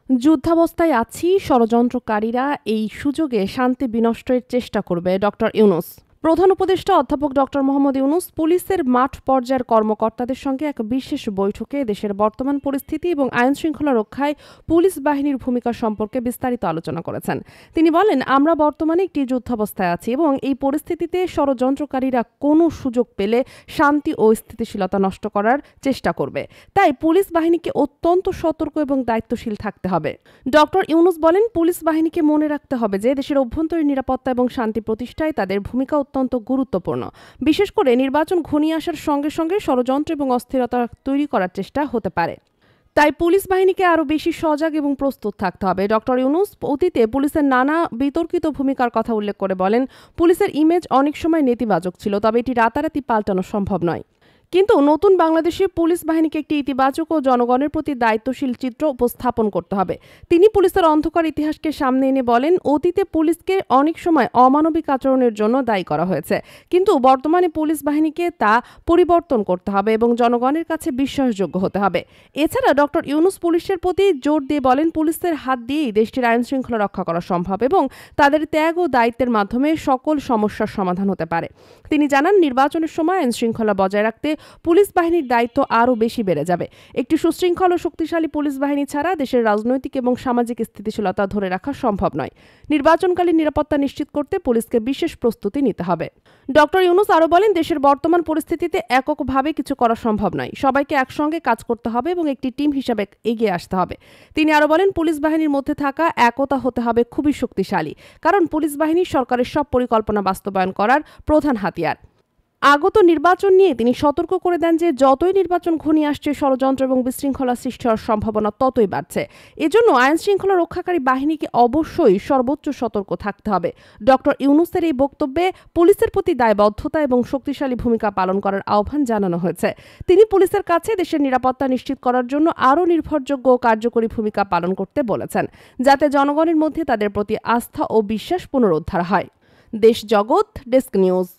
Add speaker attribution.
Speaker 1: যুদ্ধাবস্থায় আছি, ষড়যন্ত্রকারীরা এই সুযোগে শান্তি বিনষ্টের চেষ্টা করবে ডক্টর ইউনূস। প্রধান উপদেষ্টা অধ্যাপক ডক্টর মোহাম্মদ ইউনূস পুলিশের মাঠ পর্যায়ের কর্মকর্তাদের সঙ্গে এক বিশেষ বৈঠকে দেশের বর্তমান পরিস্থিতি এবং আইনশৃঙ্খলা রক্ষায় পুলিশ বাহিনীর ভূমিকা সম্পর্কে বিস্তারিত আলোচনা করেছেন। তিনি বলেন, আমরা বর্তমানে একটি যুদ্ধাবস্থায় আছি এবং এই পরিস্থিতিতে ষড়যন্ত্রকারীরা কোনো সুযোগ পেলে শান্তি ও স্থিতিশীলতা নষ্ট করার চেষ্টা করবে। তাই পুলিশ বাহিনীকে অত্যন্ত সতর্ক এবং দায়িত্বশীল থাকতে হবে। ডক্টর ইউনূস বলেন, পুলিশ বাহিনীকে মনে রাখতে হবে যে দেশের অভ্যন্তরীণ নিরাপত্তা এবং শান্তি প্রতিষ্ঠায় তাদের ভূমিকা অত্যন্ত গুরুত্বপূর্ণ। বিশেষ করে নির্বাচন ঘনিয়ে আসার সঙ্গে সঙ্গে ষড়যন্ত্র এবং অস্থিরতা তৈরি করার চেষ্টা হতে পারে। তাই পুলিশ বাহিনীকে আরও বেশি সজাগ এবং প্রস্তুত থাকতে হবে। ডক্টর ইউনূস অতীতে পুলিশের নানা বিতর্কিত ভূমিকার কথা উল্লেখ করে বলেন, পুলিশের ইমেজ অনেক সময় নেতিবাচক ছিল, তবে এটি রাতারাতি পাল্টানো সম্ভব নয়। কিন্তু নতুন বাংলাদেশে পুলিশ বাহিনীকে একটি ইতিবাচক ও জনগণের প্রতি দায়িত্বশীল চিত্র উপস্থাপন করতে হবে। তিনি পুলিশের অন্ধকার ইতিহাসকে সামনে এনে বলেন, অতীতে পুলিশকে অনেক সময় অমানবিক আচরণের জন্য দায়ী করা হয়েছে, কিন্তু বর্তমানে পুলিশ বাহিনীকে তা পরিবর্তন করতে হবে এবং জনগণের কাছে বিশ্বাসযোগ্য হতে হবে। এছাড়া ডক্টর ইউনূস পুলিশের প্রতি জোর দিয়ে বলেন, পুলিশের হাত দিয়েই দেশটির আইন শৃঙ্খলা রক্ষা করা সম্ভব এবং তাদের ত্যাগ ও দায়িত্বের মাধ্যমে সকল সমস্যার সমাধান হতে পারে। তিনি জানান, নির্বাচনের সময় আইন শৃঙ্খলা বজায় রাখতে পুলিশ বাহিনীর দায়িত্ব আরও বেশি বেড়ে যাবে। একটি সুশৃঙ্খল ও শক্তিশালী পুলিশ বাহিনী ছাড়া দেশের রাজনৈতিক এবং সামাজিক স্থিতিশীলতা ধরে রাখা সম্ভব নয়। নির্বাচনকালীন নিরাপত্তা নিশ্চিত করতে পুলিশকে বিশেষ প্রস্তুতি নিতে হবে। ডক্টর ইউনূস আরও বলেন, দেশের বর্তমান পরিস্থিতিতে এককভাবে কিছু করা সম্ভব নয়। সবাইকে একসঙ্গে কাজ করতে হবে এবং একটি টিম হিসাবে এগিয়ে আসতে হবে। তিনি আরও বলেন, পুলিশ বাহিনীর মধ্যে থাকা একতা হতে হবে খুবই শক্তিশালী, কারণ পুলিশ বাহিনী সরকারের সব পরিকল্পনা বাস্তবায়ন করার প্রধান হাতিয়ার। আগত নির্বাচন নিয়ে তিনি সতর্ক করে দেন যে যতই নির্বাচন ঘনিয়ে আসছে, ষড়যন্ত্র এবং বিশৃঙ্খলা সৃষ্টি হওয়ার সম্ভাবনা ততই বাড়ছে। এজন্য আইন শৃঙ্খলা রক্ষাকারী বাহিনীকে অবশ্যই সর্বোচ্চ সতর্ক থাকতে হবে। ডক্টর ইউনূসের এই বক্তব্যে পুলিশের প্রতি দায়বদ্ধতা এবং শক্তিশালী ভূমিকা পালন করার আহ্বান জানানো হয়েছে। তিনি পুলিশের কাছে দেশের নিরাপত্তা নিশ্চিত করার জন্য আরও নির্ভরযোগ্য ও কার্যকরী ভূমিকা পালন করতে বলেছেন, যাতে জনগণের মধ্যে তাদের প্রতি আস্থা ও বিশ্বাস পুনরুদ্ধার হয়। দেশ জগৎ ডেস্ক নিউজ।